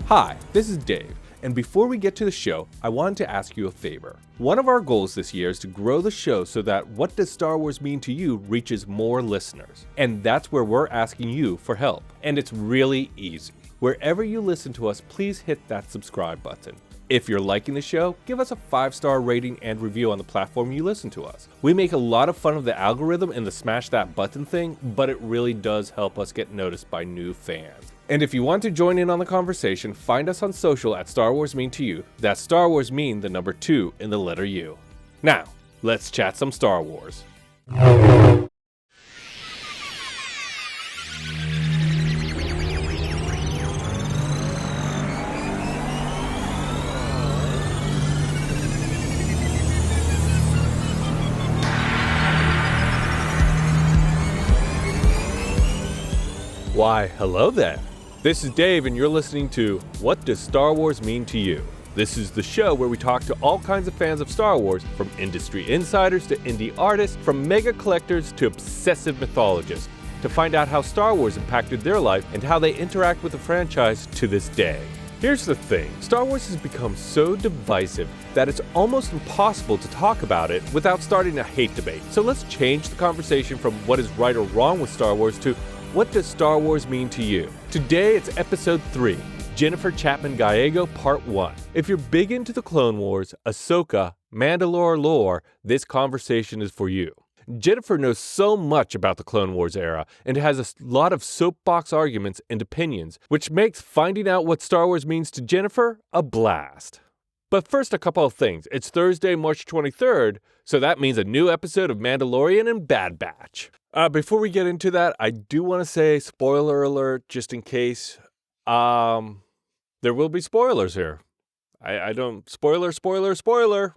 Hi, this is Dave, and before we get to the show, I wanted to ask you a favor. One of our goals this year is to grow the show so that What Does Star Wars Mean to You reaches more listeners. And that's where we're asking you for help. And it's really easy. Wherever you listen to us, please hit that subscribe button. If you're liking the show, give us a 5-star rating and review on the platform you listen to us. We make a lot of fun of the algorithm and the smash that button thing, but it really does help us get noticed by new fans. And if you want to join in on the conversation, find us on social at Star Wars Mean to You. That's Star Wars Mean, the number 2 in the letter U. Now, let's chat some Star Wars. Why, hello there. This is Dave, and you're listening to What Does Star Wars Mean to You? This is the show where we talk to all kinds of fans of Star Wars, from industry insiders to indie artists, from mega collectors to obsessive mythologists, to find out how Star Wars impacted their life and how they interact with the franchise to this day. Here's the thing, Star Wars has become so divisive that it's almost impossible to talk about it without starting a hate debate. So let's change the conversation from what is right or wrong with Star Wars to what does Star Wars mean to you? Today it's episode 3, Jennifer Chapman Gallego Part 1. If you're big into the Clone Wars, Ahsoka, Mandalore lore, this conversation is for you. Jennifer knows so much about the Clone Wars era and has a lot of soapbox arguments and opinions, which makes finding out what Star Wars means to Jennifer a blast. But first, a couple of things. It's Thursday, March 23rd, so that means a new episode of Mandalorian and Bad Batch. Before we get into that, I do want to say, spoiler alert, just in case, there will be spoilers here. Spoiler.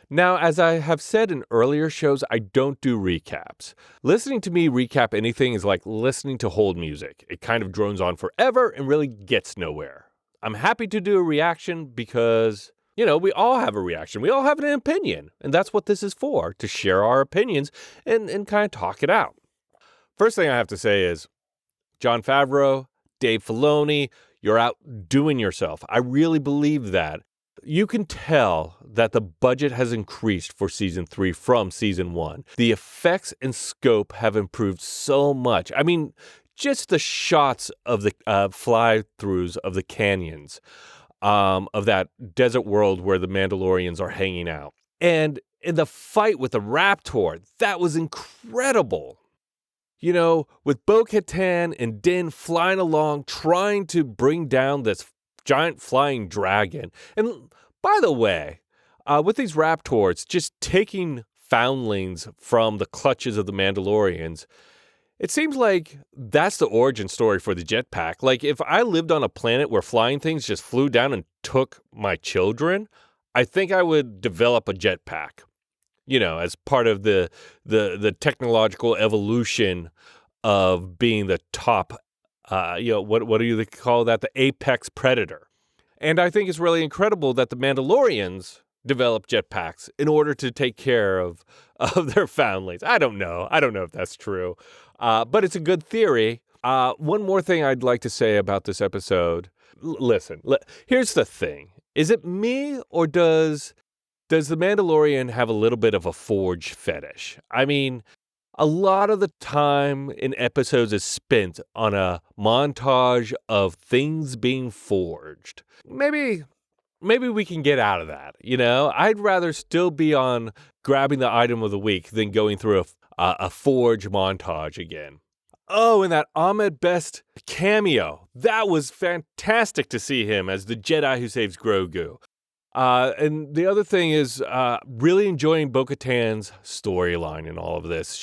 Now, as I have said in earlier shows, I don't do recaps. Listening to me recap anything is like listening to hold music. It kind of drones on forever and really gets nowhere. I'm happy to do a reaction because, we all have a reaction. We all have an opinion. And that's what this is for, to share our opinions and kind of talk it out. First thing I have to say is, Jon Favreau, Dave Filoni, you're outdoing yourself. I really believe that. You can tell that the budget has increased for Season 3 from Season 1. The effects and scope have improved so much. I mean, just the shots of the fly-throughs of the canyons, of that desert world where the Mandalorians are hanging out. And in the fight with the Raptor, that was incredible. With Bo-Katan and Din flying along, trying to bring down this giant flying dragon. And by the way, with these Raptors, just taking foundlings from the clutches of the Mandalorians, it seems like that's the origin story for the jetpack. Like, if I lived on a planet where flying things just flew down and took my children, I think I would develop a jetpack. As part of the technological evolution of being the top, what do they call that? The apex predator. And I think it's really incredible that the Mandalorians developed jetpacks in order to take care of their foundlings. I don't know if that's true, but it's a good theory. One more thing I'd like to say about this episode. Listen, here's the thing. Is it me, or does the Mandalorian have a little bit of a forge fetish? I mean, a lot of the time in episodes is spent on a montage of things being forged. Maybe we can get out of that, I'd rather still be on grabbing the item of the week than going through a forge montage again. Oh, and that Ahmed Best cameo. That was fantastic to see him as the Jedi who saves Grogu. And the other thing is really enjoying Bo-Katan's storyline in all of this.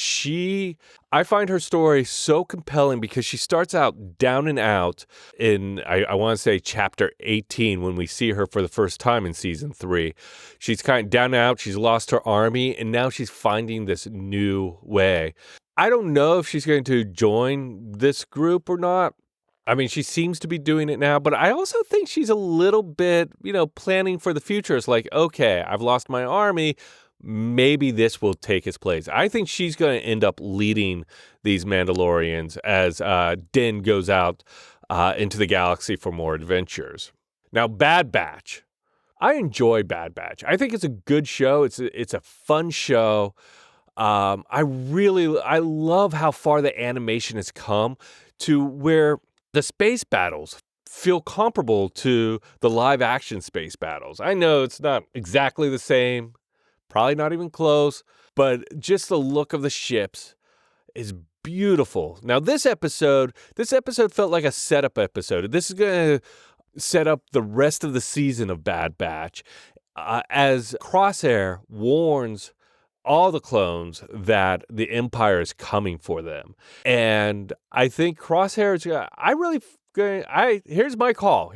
I find her story so compelling because she starts out down and out in, I want to say, chapter 18 when we see her for the first time in Season 3. She's kind of down and out. She's lost her army, and now she's finding this new way. I don't know if she's going to join this group or not. I mean, she seems to be doing it now, but I also think she's a little bit, planning for the future. It's like, okay, I've lost my army. Maybe this will take its place. I think she's going to end up leading these Mandalorians as Din goes out into the galaxy for more adventures. Now, Bad Batch. I enjoy Bad Batch. I think it's a good show. It's a fun show. I love how far the animation has come to where the space battles feel comparable to the live action space battles. I know it's not exactly the same, probably not even close, but just the look of the ships is beautiful. Now, this episode felt like a setup episode. This is going to set up the rest of the season of Bad Batch as Crosshair warns all the clones that the Empire is coming for them. And I think Crosshair is here's my call.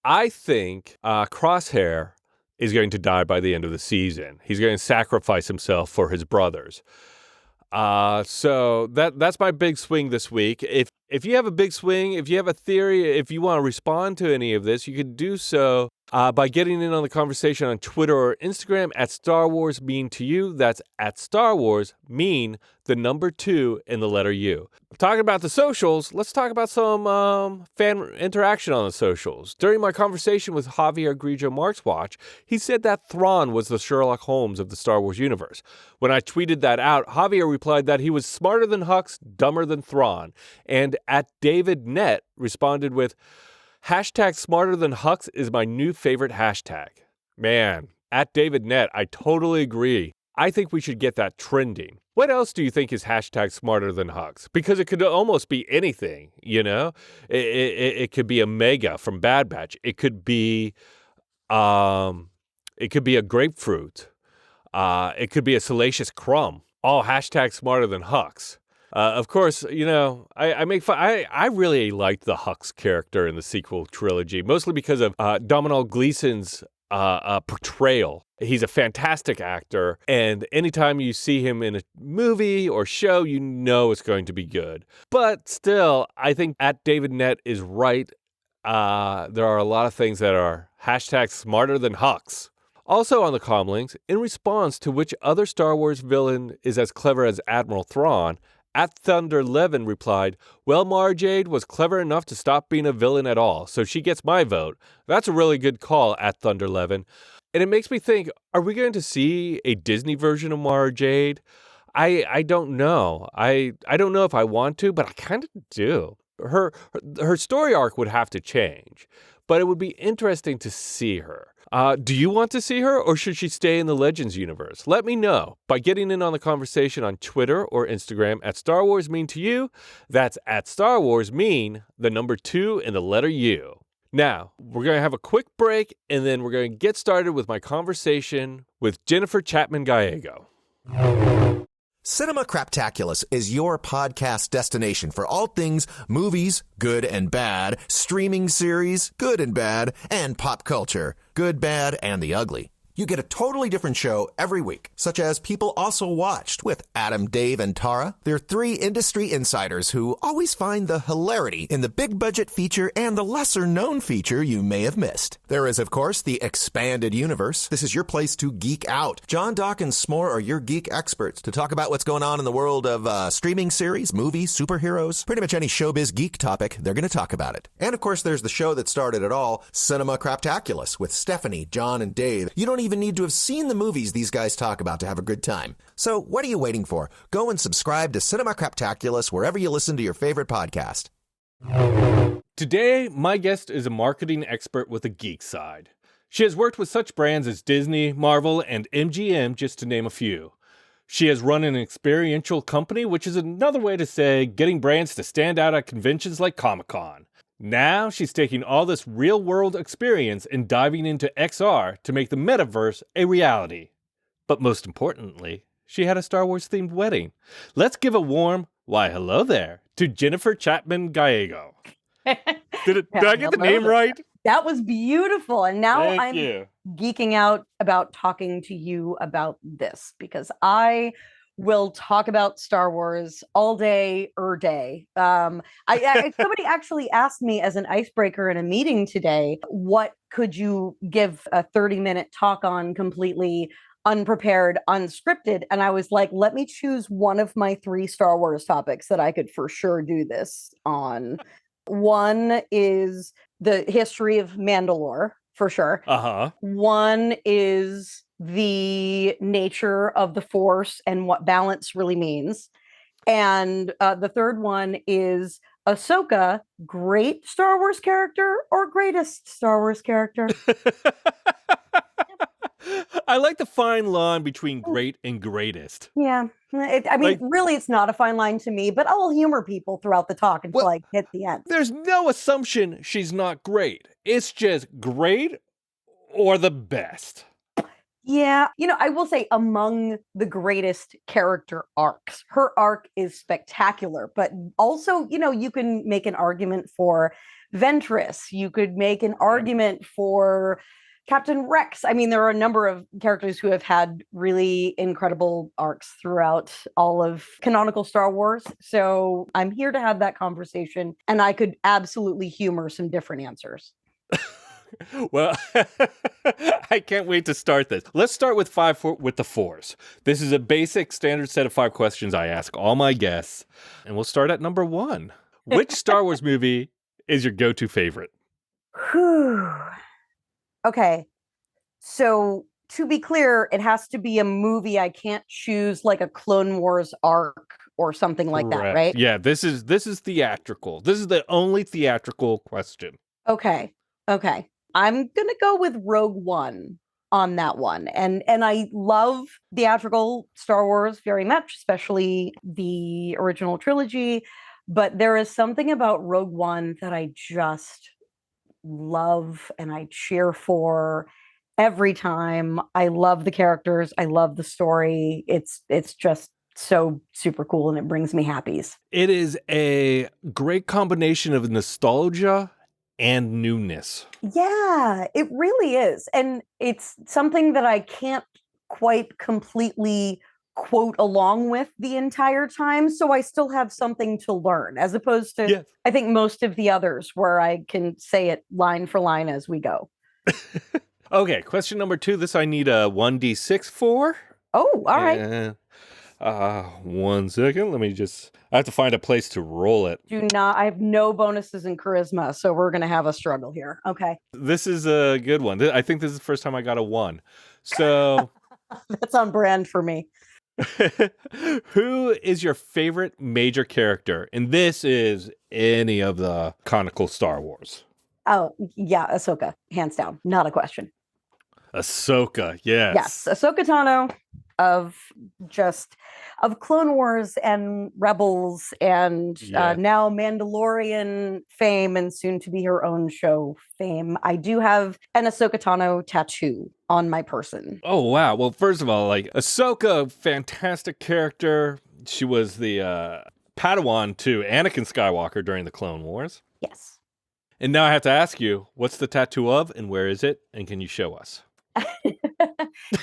I think Crosshair is going to die by the end of the season. He's going to sacrifice himself for his brothers. So that's my big swing this week. If you have a big swing, if you have a theory, if you want to respond to any of this, you can do so by getting in on the conversation on Twitter or Instagram at Star Wars Mean to You. That's at Star Wars Mean, the number 2 and the letter U. Talking about the socials, let's talk about some fan interaction on the socials. During my conversation with Javier Grigio Markswatch, he said that Thrawn was the Sherlock Holmes of the Star Wars universe. When I tweeted that out, Javier replied that he was smarter than Hux, dumber than Thrawn. And at David Net responded with, hashtag smarter than Hux is my new favorite hashtag. Man, at David Net, I totally agree. I think we should get that trending. What else do you think is hashtag smarter than Hux? Because it could almost be anything, you know? It could be a mega from Bad Batch. It could be a grapefruit. It could be a salacious crumb. All hashtag smarter than Hux. Of course, you know, I make fun. I really liked the Hux character in the sequel trilogy, mostly because of Domhnall Gleeson's portrayal. He's a fantastic actor, and anytime you see him in a movie or show, you know it's going to be good. But still, I think at David Net is right. There are a lot of things that are hashtag smarter than Hux. Also on the comlinks, in response to which other Star Wars villain is as clever as Admiral Thrawn, at Thunder Levin replied, well, Mara Jade was clever enough to stop being a villain at all, so she gets my vote. That's a really good call, at Thunder Levin. And it makes me think, are we going to see a Disney version of Mara Jade? I don't know. I don't know if I want to, but I kind of do. Her story arc would have to change, but it would be interesting to see her. Do you want to see her, or should she stay in the Legends universe? Let me know by getting in on the conversation on Twitter or Instagram at Star Wars Mean to You. That's at Star Wars Mean, the number 2 and the letter U. Now, we're going to have a quick break, and then we're going to get started with my conversation with Jennifer Chapman Gallego. Cinema Craptaculous is your podcast destination for all things movies, good and bad, streaming series, good and bad, and pop culture, good, bad, and the ugly. You get a totally different show every week, such as People Also Watched with Adam, Dave, and Tara. They're 3 industry insiders who always find the hilarity in the big-budget feature and the lesser-known feature you may have missed. There is, of course, the Expanded Universe. This is your place to geek out. John, Doc, and S'more are your geek experts to talk about what's going on in the world of streaming series, movies, superheroes, pretty much any showbiz geek topic, they're going to talk about it. And, of course, there's the show that started it all, Cinema Craptaculous, with Stephanie, John, and Dave. You don't even need to have seen the movies these guys talk about to have a good time. So what are you waiting for? Go and subscribe to Cinema Craptaculous wherever you listen to your favorite podcast. Today, my guest is a marketing expert with a geek side. She has worked with such brands as Disney, Marvel, and MGM, just to name a few. She has run an experiential company, which is another way to say getting brands to stand out at conventions like Comic-Con. Now she's taking all this real-world experience and diving into XR to make the metaverse a reality. But most importantly, she had a Star Wars-themed wedding. Let's give a warm, why hello there, to Jennifer Chapman Gallego. Did I get the name right? That was beautiful. And now Thank I'm you. geeking out about talking to you about this, because I will talk about Star Wars all day day. Somebody actually asked me as an icebreaker in a meeting today, what could you give a 30-minute talk on completely unprepared, unscripted? And I was like, let me choose one of my 3 Star Wars topics that I could for sure do this on. One is the history of Mandalore, for sure. Uh-huh. One is the nature of the Force and what balance really means. And the third one is Ahsoka, great Star Wars character or greatest Star Wars character? I like the fine line between great and greatest. Yeah. Really, it's not a fine line to me, but I'll humor people throughout the talk until I hit the end. There's no assumption she's not great. It's just great or the best. Yeah, I will say among the greatest character arcs, her arc is spectacular, but also, you can make an argument for Ventress. You could make an argument for Captain Rex. There are a number of characters who have had really incredible arcs throughout all of canonical Star Wars. So I'm here to have that conversation, and I could absolutely humor some different answers. Well, I can't wait to start this. Let's start with with the Force. This is a basic standard set of 5 questions I ask all my guests. And we'll start at number 1. Which Star Wars movie is your go-to favorite? Whew. Okay. So to be clear, it has to be a movie. I can't choose like a Clone Wars arc or something like that, right? Yeah, this is theatrical. This is the only theatrical question. Okay. I'm going to go with Rogue One on that one. And I love theatrical Star Wars very much, especially the original trilogy. But there is something about Rogue One that I just love and I cheer for every time. I love the characters. I love the story. It's just so super cool and it brings me happies. It is a great combination of nostalgia and newness. Yeah, it really is. And it's something that I can't quite completely quote along with the entire time. So I still have something to learn, as opposed to, yes, I think most of the others where I can say it line for line as we go. Okay, question number 2. This I need a 1d6 for. Oh, all right. 1 second. I have to find a place to roll it. I have no bonuses in charisma, so we're going to have a struggle here. Okay. This is a good one. I think this is the first time I got a 1. So that's on brand for me. Who is your favorite major character? And this is any of the canonical Star Wars. Oh, yeah, Ahsoka, hands down. Not a question. Ahsoka, yes. Yes, Ahsoka Tano of Clone Wars and Rebels and now Mandalorian fame and soon to be her own show fame. I do have an Ahsoka Tano tattoo on my person. Oh, wow. Well, first of all, Ahsoka, fantastic character. She was the Padawan to Anakin Skywalker during the Clone Wars. Yes. And now I have to ask you, what's the tattoo of and where is it? And can you show us?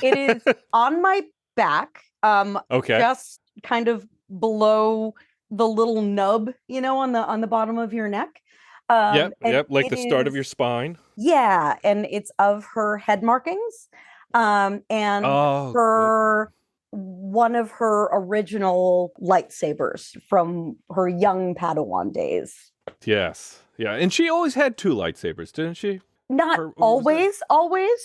It is on my back. Okay. Just kind of below the little nub, on the bottom of your neck. Yep, like the start of your spine. Yeah, and it's of her head markings. And one of her original lightsabers from her young Padawan days. Yes. Yeah, and she always had 2 lightsabers, didn't she? Not always,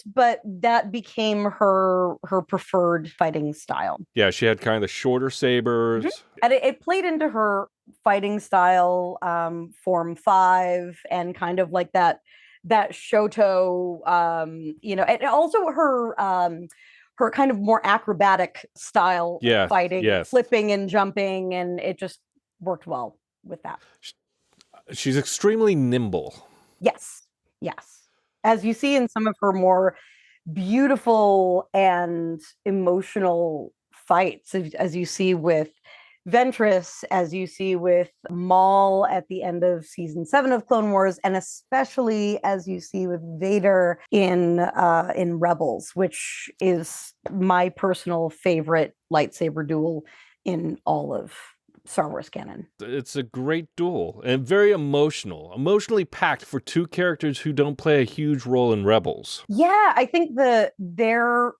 but that became her preferred fighting style. Yeah, she had kind of the shorter sabers. Mm-hmm. And it played into her fighting style, Form 5, and kind of like that Shoto, and also her kind of more acrobatic style fighting, flipping and jumping, and it just worked well with that. She's extremely nimble. Yes. As you see in some of her more beautiful and emotional fights, as you see with Ventress, as you see with Maul at the end of season 7 of Clone Wars, and especially as you see with Vader in Rebels, which is my personal favorite lightsaber duel in all of Star Wars canon. It's a great duel and very emotionally packed for 2 characters who don't play a huge role in Rebels. Yeah, I think their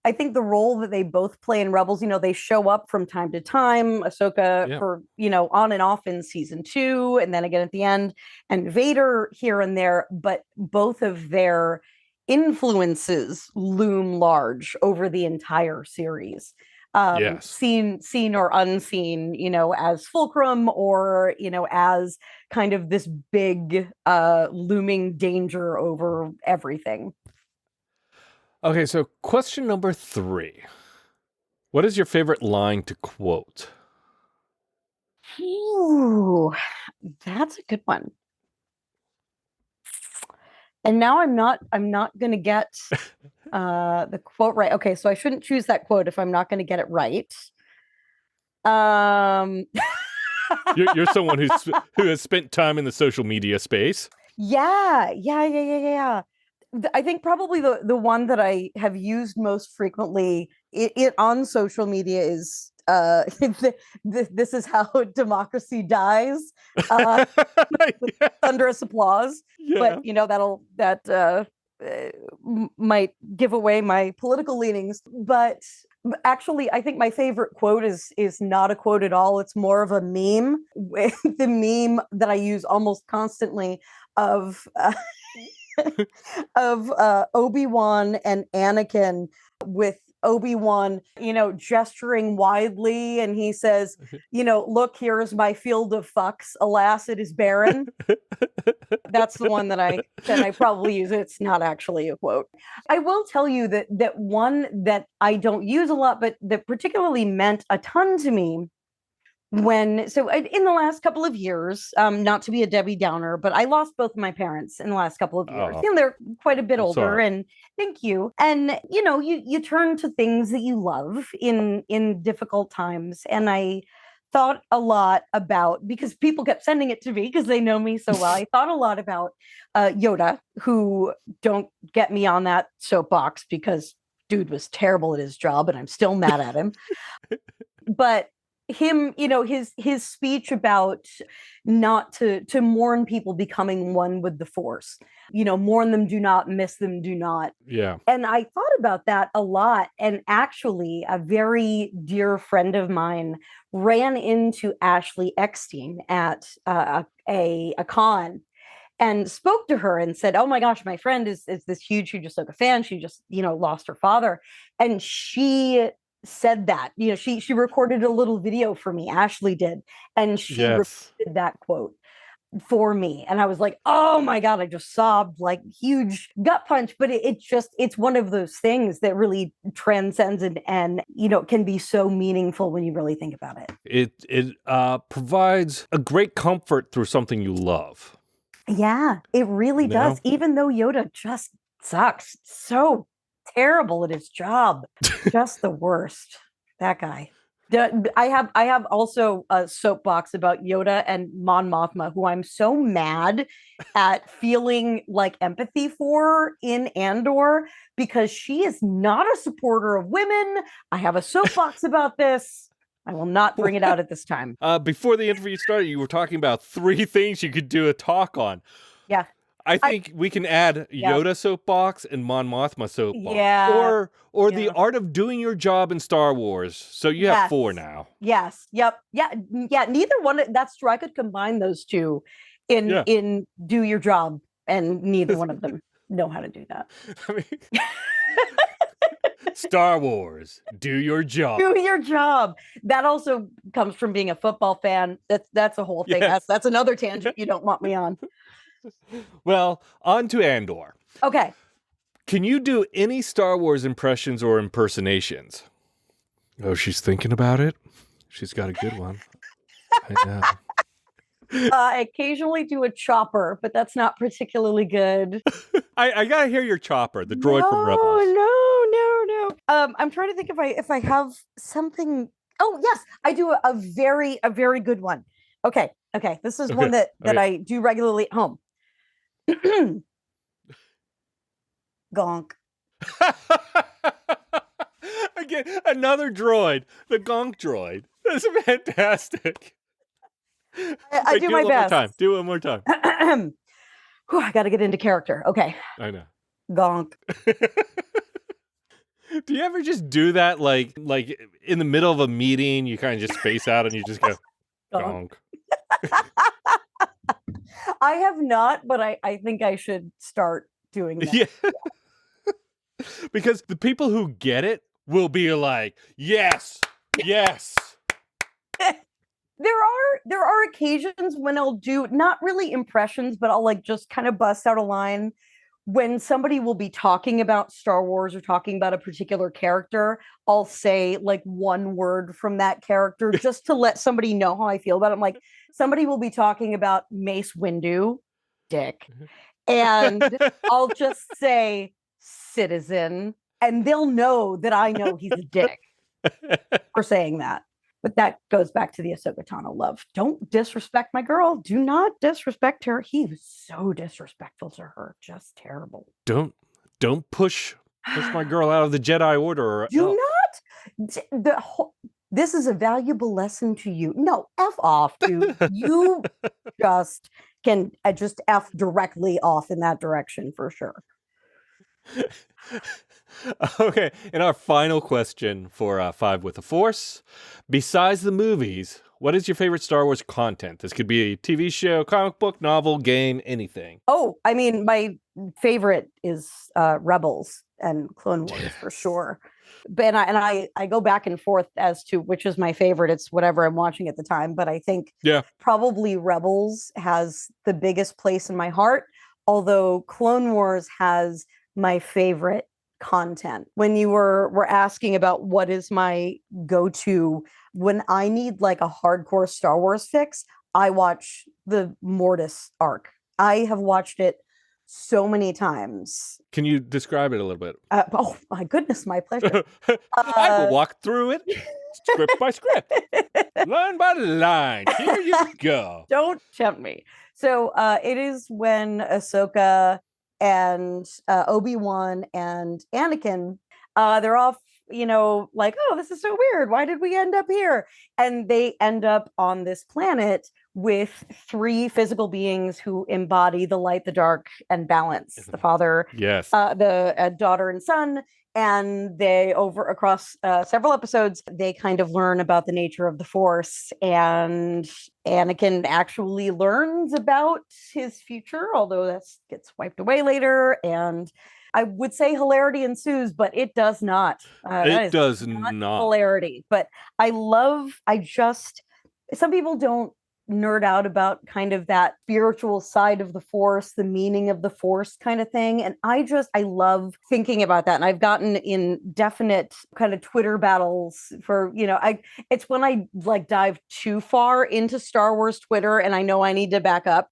I think the role that they both play in Rebels, they show up from time to time. Ahsoka for, on and off in season 2, and then again at the end, and Vader here and there, but both of their influences loom large over the entire series. Yes. Seen or unseen, as fulcrum or, as kind of this big looming danger over everything. Okay, so question number 3. What is your favorite line to quote? Ooh, that's a good one. And now I'm not going to get the quote right. Okay, so I shouldn't choose that quote if I'm not going to get it right. You're someone who has spent time in the social media space. Yeah. I think probably the one that I have used most frequently it on social media is this is how democracy dies, with thunderous applause. Yeah. But that might give away my political leanings. But actually, I think my favorite quote is not a quote at all. It's more of a meme. The meme that I use almost constantly of of Obi-Wan and Anakin, with Obi-Wan, gesturing widely, and he says, look, here is my field of fucks. Alas, it is barren. That's the one that I probably use. It's not actually a quote. I will tell you that one that I don't use a lot, but that particularly meant a ton to me in the last couple of years, not to be a Debbie Downer, but I lost both of my parents in the last couple of years. They're quite a bit older, sorry. and thank you. And you turn to things that you love in difficult times. And I thought a lot about, because people kept sending it to me because they know me so well. I thought a lot about Yoda, who, don't get me on that soapbox because dude was terrible at his job and I'm still mad at him. But him, his speech about not to mourn people becoming one with the Force, mourn them, do not miss them, do not. Yeah. And I thought about that a lot. And actually, a very dear friend of mine ran into Ashley Eckstein at a con and spoke to her and said, oh my gosh, my friend is this huge Ahsoka fan. She just, lost her father. And she said that, she recorded a little video for me. Ashley did. And she repeated that quote for me. And I was like, oh my God, I just sobbed, like huge gut punch. But it's one of those things that really transcends and can be so meaningful when you really think about it. It provides a great comfort through something you love. Yeah, it really does. Even though Yoda just sucks. So terrible at his job. Just the worst. That guy. I have also a soapbox about Yoda and Mon Mothma, who I'm so mad at feeling like empathy for in Andor, because she is not a supporter of women. I have a soapbox about this. I will not bring it out at this time. Before the interview started, you were talking about 3 things you could do a talk on. Yeah. I think we can add Yoda soapbox and Mon Mothma soapbox. Yeah. Or the art of doing your job in Star Wars. So you have 4 now. Yes. Yep. Yeah. Neither one. That's true. I could combine those two in do your job, and neither one of them know how to do that. I mean, Star Wars, do your job. Do your job. That also comes from being a football fan. That's a whole thing. Yes. That's another tangent you don't want me on. Well, on to Andor. Okay. Can you do any Star Wars impressions or impersonations? Oh, she's thinking about it. She's got a good one. I know. I occasionally do a chopper, but that's not particularly good. I gotta hear your chopper, the droid from Rebels. No. I'm trying to think if I have something. Oh yes, I do a very good one. Okay. This is one that I do regularly at home. Gonk. Again, another droid, the gonk droid. That's fantastic. I do my best. Do it one more time. Whew, I got to get into character. Okay. I know. Gonk. Do you ever just do that, like in the middle of a meeting, you kind of just space out and you just go, Gonk. gonk. I have not, but I think I should start doing that. Yeah. Because the people who get it will be like, yes, yes. There are occasions when I'll do not really impressions, but I'll like just kind of bust out a line when somebody will be talking about Star Wars or talking about a particular character. I'll say like one word from that character just to let somebody know how I feel about it. I'm like, somebody will be talking about Mace Windu, dick, and I'll just say citizen, and they'll know that I know he's a dick for saying that. But that goes back to the Ahsoka Tano love. Don't disrespect my girl. Do not disrespect her. He was so disrespectful to her. Just terrible. Don't push my girl out of the Jedi Order. Do not. This is a valuable lesson to you. No, F off, dude. You just can just F directly off in that direction for sure. Okay, and our final question for Five with the Force. Besides the movies, what is your favorite Star Wars content? This could be a TV show, comic book, novel, game, anything. Oh, I mean, my favorite is Rebels and Clone Wars for sure. But I go back and forth as to which is my favorite. It's whatever I'm watching at the time. But I think probably Rebels has the biggest place in my heart, although Clone Wars has my favorite content. When you were asking about what is my go-to when I need like a hardcore Star Wars fix, I watch the Mortis arc. I have watched it so many times. Can you describe it a little bit? Oh my goodness, my pleasure. I will walk through it script by script, line by line. Here you go. Don't tempt me. So it is when Ahsoka and Obi-Wan and Anakin, they're off, like, oh, this is so weird. Why did we end up here? And they end up on this planet with three physical beings who embody the light, the dark, and balance. The father, the daughter and son. And they across several episodes, they kind of learn about the nature of the Force, and Anakin actually learns about his future, although that gets wiped away later. And I would say hilarity ensues, but it does not. It does not hilarity. But some people don't nerd out about kind of that spiritual side of the Force, the meaning of the Force kind of thing. And I love thinking about that. And I've gotten in definite kind of Twitter battles for, it's when I like dive too far into Star Wars Twitter and I know I need to back up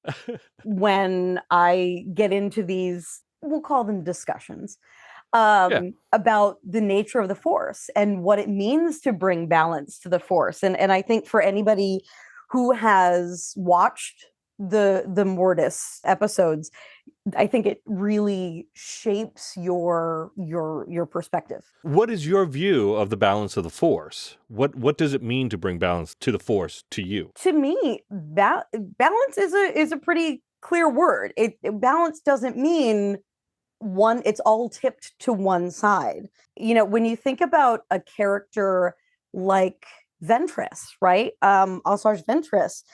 when I get into these, we'll call them discussions, about the nature of the Force and what it means to bring balance to the Force. And I think for anybody who has watched the Mortis episodes, I think it really shapes your perspective. What is your view of the balance of the Force? What does it mean to bring balance to the Force to you? To me, balance is a pretty clear word. Balance doesn't mean it's all tipped to one side. When you think about a character like Ventress, right? Asajj Ventress.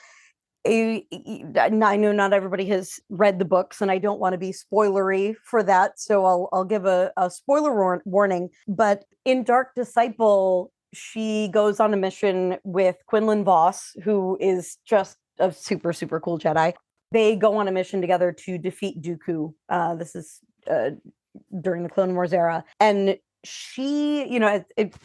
I know not everybody has read the books, and I don't want to be spoilery for that, so I'll give a spoiler warning. But in Dark Disciple, she goes on a mission with Quinlan Vos, who is just a super, super cool Jedi. They go on a mission together to defeat Dooku. This is during the Clone Wars era. And she,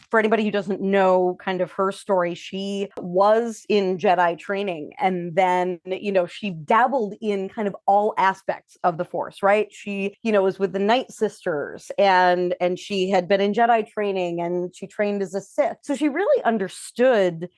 for anybody who doesn't know kind of her story, she was in Jedi training, and then, she dabbled in kind of all aspects of the Force, right? She, was with the Night Sisters, and she had been in Jedi training, and she trained as a Sith. So she really understood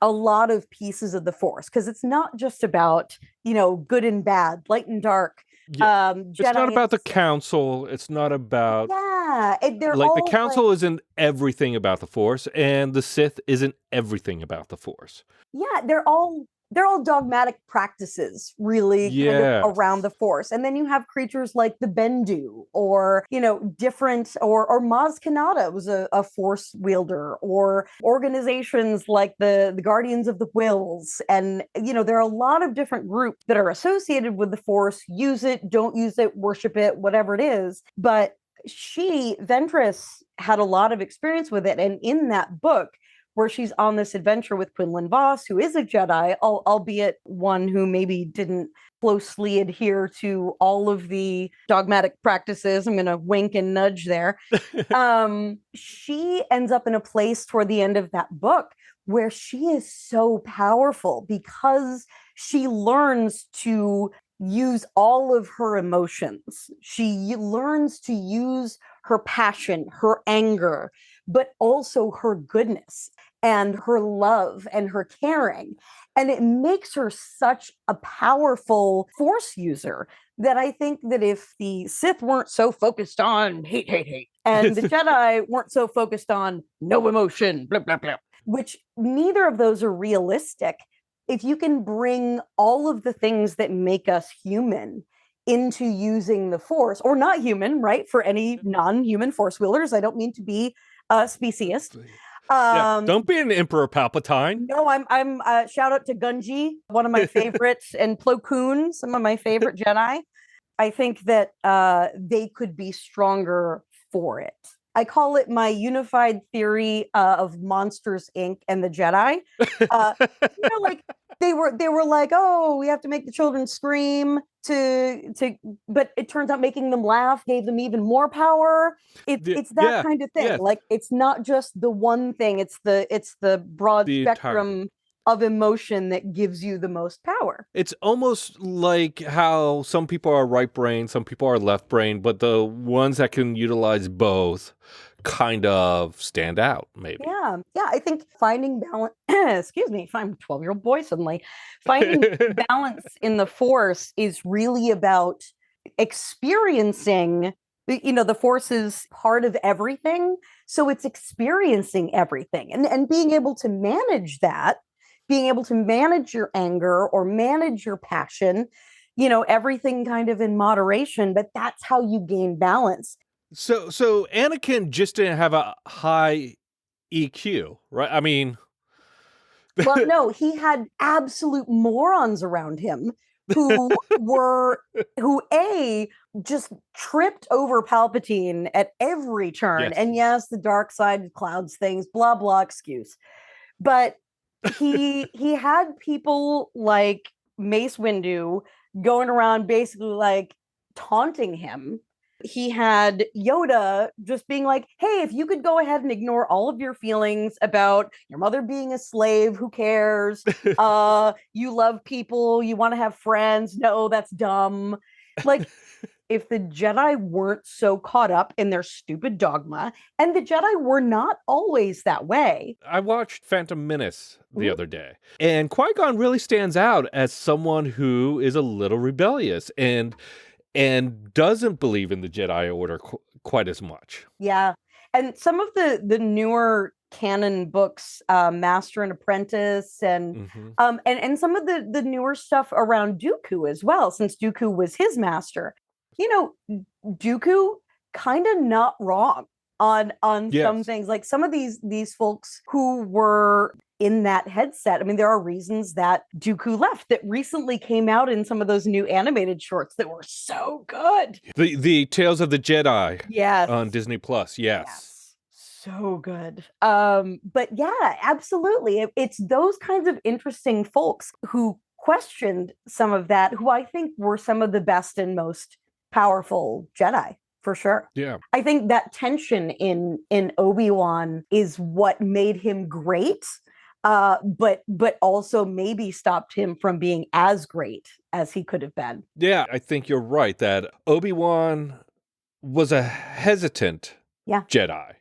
a lot of pieces of the Force, because it's not just about, good and bad, light and dark. Yeah. It's not about the Council. It's not about... Yeah. The Council isn't everything about the Force, and the Sith isn't everything about the Force. Yeah, they're all they're all dogmatic practices, really, kind of Yeah. around the Force. And then you have creatures like the Bendu, or, different, or Maz Kanata was a Force wielder, or organizations like the Guardians of the Wills. And, there are a lot of different groups that are associated with the Force, use it, don't use it, worship it, whatever it is. But Ventress, had a lot of experience with it. And in that book, where she's on this adventure with Quinlan Voss, who is a Jedi, albeit one who maybe didn't closely adhere to all of the dogmatic practices. I'm going to wink and nudge there. She ends up in a place toward the end of that book where she is so powerful because she learns to use all of her emotions. She learns to use her passion, her anger, but also her goodness and her love and her caring. And it makes her such a powerful Force user that I think that if the Sith weren't so focused on hate, hate, hate, and the Jedi weren't so focused on no emotion, blah, blah, blah, which neither of those are realistic, if you can bring all of the things that make us human into using the Force, or not human, right? For any non-human Force wielders, I don't mean to be speciest. Don't be an Emperor Palpatine. No, I'm shout out to Gunji, one of my favorites, and Plo Koon, some of my favorite Jedi. I think that they could be stronger for it. I call it my unified theory of Monsters Inc. and the Jedi. Like they were like, oh, we have to make the children scream but it turns out making them laugh gave them even more power. It's that kind of thing. Yes. Like, it's not just the one thing, it's the broad spectrum of emotion that gives you the most power. It's almost like how some people are right brain, some people are left brain, but the ones that can utilize both kind of stand out, maybe. Yeah. I think finding balance, excuse me, if I'm a 12-year-old boy suddenly, finding balance in the Force is really about experiencing, the Force is part of everything. So it's experiencing everything and being able to manage that, being able to manage your anger or manage your passion, everything kind of in moderation, but that's how you gain balance. So Anakin just didn't have a high EQ, right? I mean, well, no, he had absolute morons around him who just tripped over Palpatine at every turn. Yes. And yes, the dark side clouds things, blah, blah, excuse. But he had people like Mace Windu going around basically like taunting him. He had Yoda just being like, hey, if you could go ahead and ignore all of your feelings about your mother being a slave, who cares? You love people, you want to have friends. No, that's dumb. Like, if the Jedi weren't so caught up in their stupid dogma, and the Jedi were not always that way. I watched Phantom Menace the other day, and Qui-Gon really stands out as someone who is a little rebellious and doesn't believe in the Jedi Order quite as much. Yeah. And some of the newer canon books, Master and Apprentice, and some of the newer stuff around Dooku as well, since Dooku was his master. Dooku kind of not wrong on some things. Like, some of these folks who were in that headset, I mean, there are reasons that Dooku left that recently came out in some of those new animated shorts that were so good. The Tales of the Jedi, yes, on Disney Plus, yes. So good. But yeah, absolutely. It's those kinds of interesting folks who questioned some of that, who I think were some of the best and most powerful Jedi, for sure. Yeah. I think that tension in Obi-Wan is what made him great, but also maybe stopped him from being as great as he could have been. Yeah, I think you're right that Obi-Wan was a hesitant Jedi.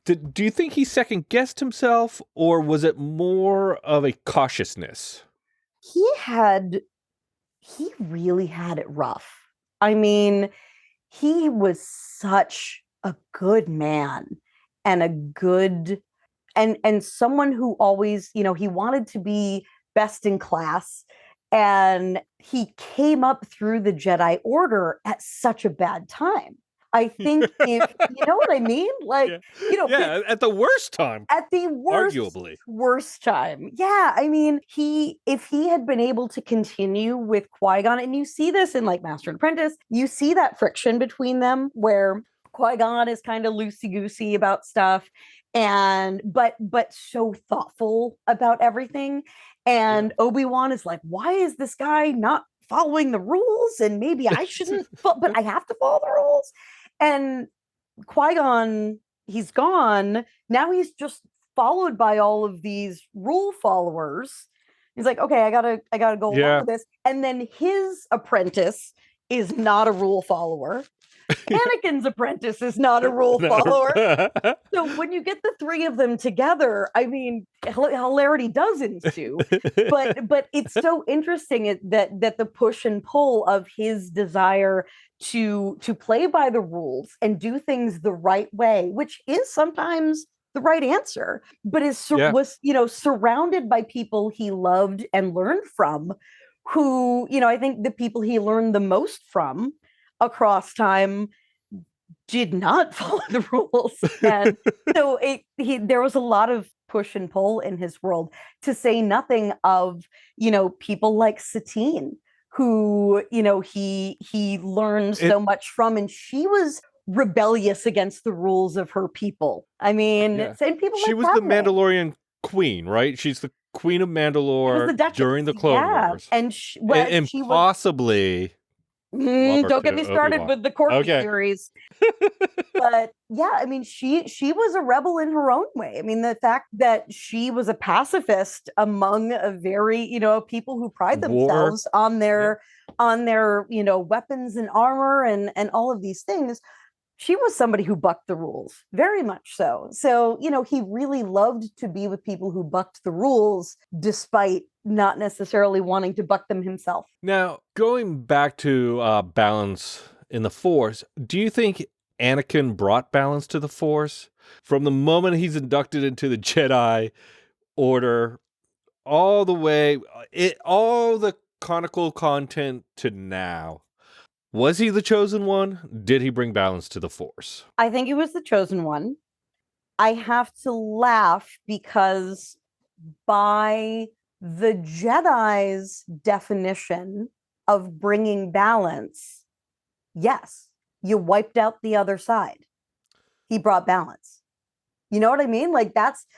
Do you think he second-guessed himself, or was it more of a cautiousness? He really had it rough. I mean, he was such a good man and a good and someone who always, he wanted to be best in class. And he came up through the Jedi Order at such a bad time. I think if you know what I mean, like, at the worst time, at the arguably. worst time. Yeah, I mean, if he had been able to continue with Qui-Gon, and you see this in like Master and Apprentice, you see that friction between them where Qui-Gon is kind of loosey-goosey about stuff, and but so thoughtful about everything. And Obi-Wan is like, why is this guy not following the rules? And maybe I shouldn't, but I have to follow the rules. And Qui-Gon, he's gone. Now he's just followed by all of these rule followers. He's like, okay, I gotta go along with this. And then his apprentice is not a rule follower. Anakin's apprentice is not a rule follower. So when you get the three of them together, I mean, hilarity does ensue. But it's so interesting that the push and pull of his desire to play by the rules and do things the right way, which is sometimes the right answer, but was surrounded by people he loved and learned from, who, I think the people he learned the most from across time did not follow the rules. And so there was a lot of push and pull in his world, to say nothing of, people like Satine, who, he learned so much from, and she was rebellious against the rules of her people. I mean, same people she like was Padme. the Mandalorian queen, right? She's the queen of Mandalore during the Clone Wars. And she was possibly... don't get me started with the Corky series. But yeah, I mean, she was a rebel in her own way. I mean, the fact that she was a pacifist among a very, people who pride themselves on their weapons and armor and all of these things. She was somebody who bucked the rules, very much so. So, he really loved to be with people who bucked the rules, despite not necessarily wanting to buck them himself. Now, going back to balance in the Force, do you think Anakin brought balance to the Force? From the moment he's inducted into the Jedi Order, all the way, all the canonical content to now. Was he the chosen one? Did he bring balance to the Force? I think he was the chosen one. I have to laugh because by the Jedi's definition of bringing balance, yes, you wiped out the other side. He brought balance. You know what I mean? Like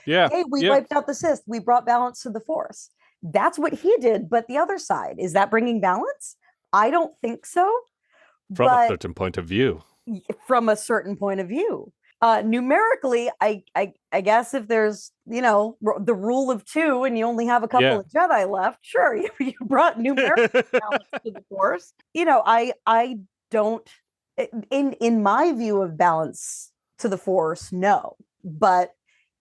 hey, we wiped out the Sith. We brought balance to the Force. That's what he did. But the other side, is that bringing balance? I don't think so. From a certain point of view. From a certain point of view. Numerically, I guess if there's, the rule of 2 and you only have a couple of Jedi left, sure, you brought numerical balance to the Force. I don't, in my view of balance to the Force, no. But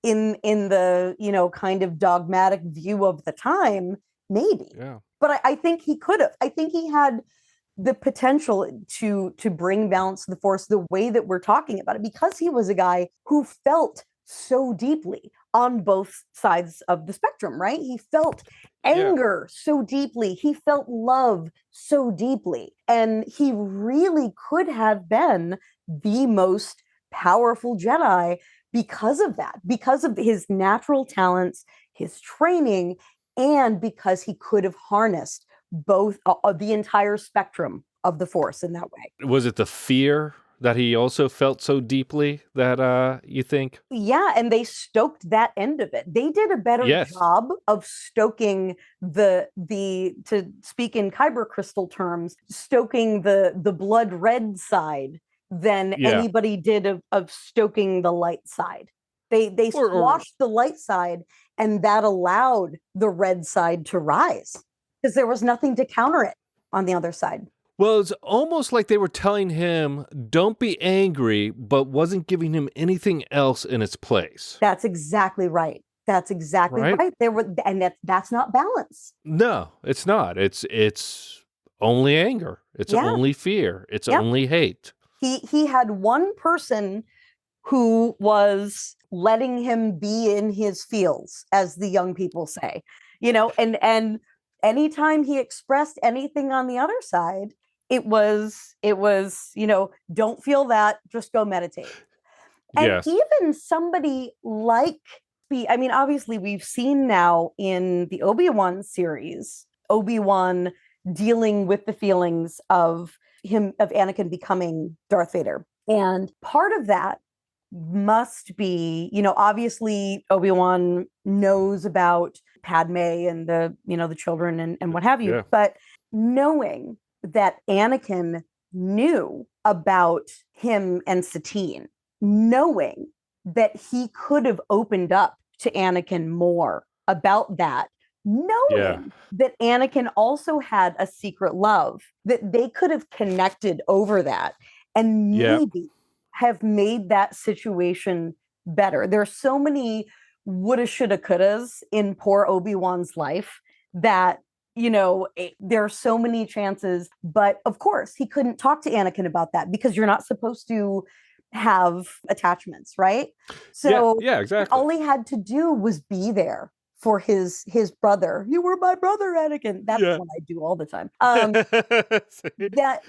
in the, kind of dogmatic view of the time, maybe. Yeah. But I think he could have. I think he had the potential to bring balance to the Force the way that we're talking about it, because he was a guy who felt so deeply on both sides of the spectrum, right? He felt anger so deeply. He felt love so deeply. And he really could have been the most powerful Jedi because of that, because of his natural talents, his training, and because he could have harnessed both the entire spectrum of the Force in that way. Was it the fear that he also felt so deeply that you think? Yeah, and they stoked that end of it. They did a better job of stoking the to speak in Kyber crystal terms, stoking the blood red side than anybody did of stoking the light side. They squashed the light side, and that allowed the red side to rise, because there was nothing to counter it on the other side. Well, it's almost like they were telling him, don't be angry, but wasn't giving him anything else in its place. That's exactly right. That's exactly right. That's not balance. No, it's not. It's only anger. It's only fear. It's only hate. He had one person who was letting him be in his feels, as the young people say. and anytime he expressed anything on the other side, it was, don't feel that, just go meditate. And Yes. even somebody like, I mean, obviously we've seen now in the Obi-Wan series, Obi-Wan dealing with the feelings of Anakin becoming Darth Vader. And part of that must be, obviously Obi-Wan knows about Padme and the children and what have you, Yeah. but knowing that Anakin knew about him and Satine, knowing that he could have opened up to Anakin more about that, knowing that Anakin also had a secret love, that they could have connected over that and maybe have made that situation better. There's so many woulda, shoulda, couldas in poor Obi-Wan's life that, there are so many chances, but of course he couldn't talk to Anakin about that because you're not supposed to have attachments, right? So yeah, exactly. all he had to do was be there for his brother. You were my brother, Anakin. That's what I do all the time.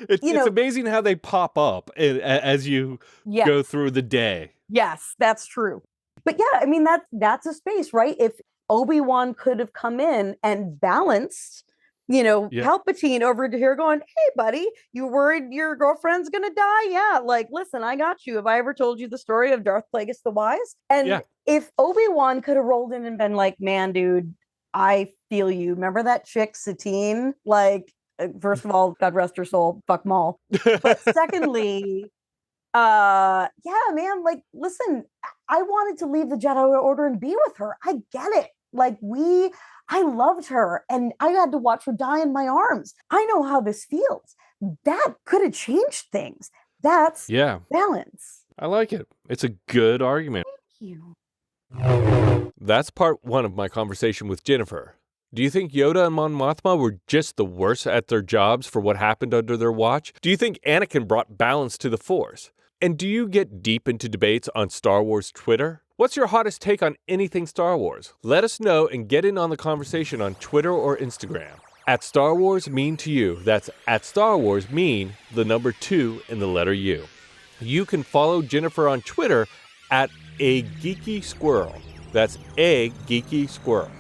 It's amazing how they pop up as you go through the day. Yes, that's true. But yeah, I mean, that's a space, right? If Obi-Wan could have come in and balanced, Palpatine over to here going, hey, buddy, you worried your girlfriend's going to die? Yeah. Like, listen, I got you. Have I ever told you the story of Darth Plagueis the Wise? And if Obi-Wan could have rolled in and been like, man, dude, I feel you. Remember that chick, Satine? Like, first of all, God rest her soul, fuck Maul. But secondly, yeah, man, like, listen, I wanted to leave the Jedi Order and be with her. I get it. Like, I loved her and I had to watch her die in my arms. I know how this feels. That could have changed things. That's balance. I like it. It's a good argument. Thank you. That's part one of my conversation with Jennifer. Do you think Yoda and Mon Mothma were just the worst at their jobs for what happened under their watch? Do you think Anakin brought balance to the Force? And do you get deep into debates on Star Wars Twitter? What's your hottest take on anything Star Wars? Let us know and get in on the conversation on Twitter or Instagram. At Star Wars Mean to You, that's at Star Wars Mean, the number 2 and the letter U. You can follow Jennifer on Twitter at A Geeky Squirrel. That's A Geeky Squirrel.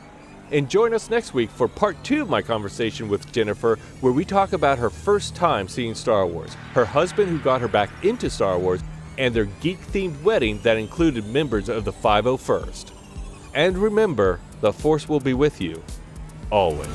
And join us next week for part 2 of my conversation with Jennifer, where we talk about her first time seeing Star Wars, her husband who got her back into Star Wars, and their geek-themed wedding that included members of the 501st. And remember, the Force will be with you, always.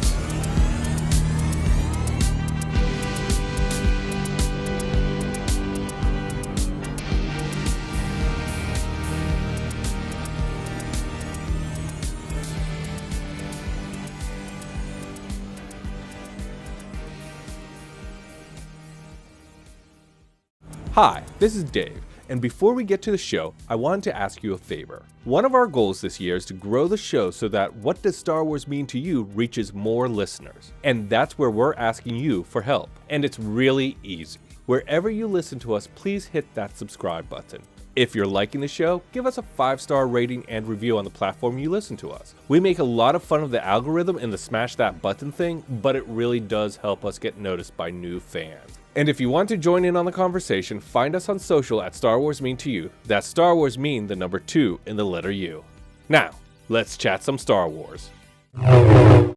Hi, this is Dave, and before we get to the show, I wanted to ask you a favor. One of our goals this year is to grow the show so that What Does Star Wars Mean to You reaches more listeners. And that's where we're asking you for help. And it's really easy. Wherever you listen to us, please hit that subscribe button. If you're liking the show, give us a 5-star rating and review on the platform you listen to us. We make a lot of fun of the algorithm and the smash that button thing, but it really does help us get noticed by new fans. And if you want to join in on the conversation, find us on social at Star Wars Mean to You. That's Star Wars Mean, the number 2 and the letter U. Now, let's chat some Star Wars.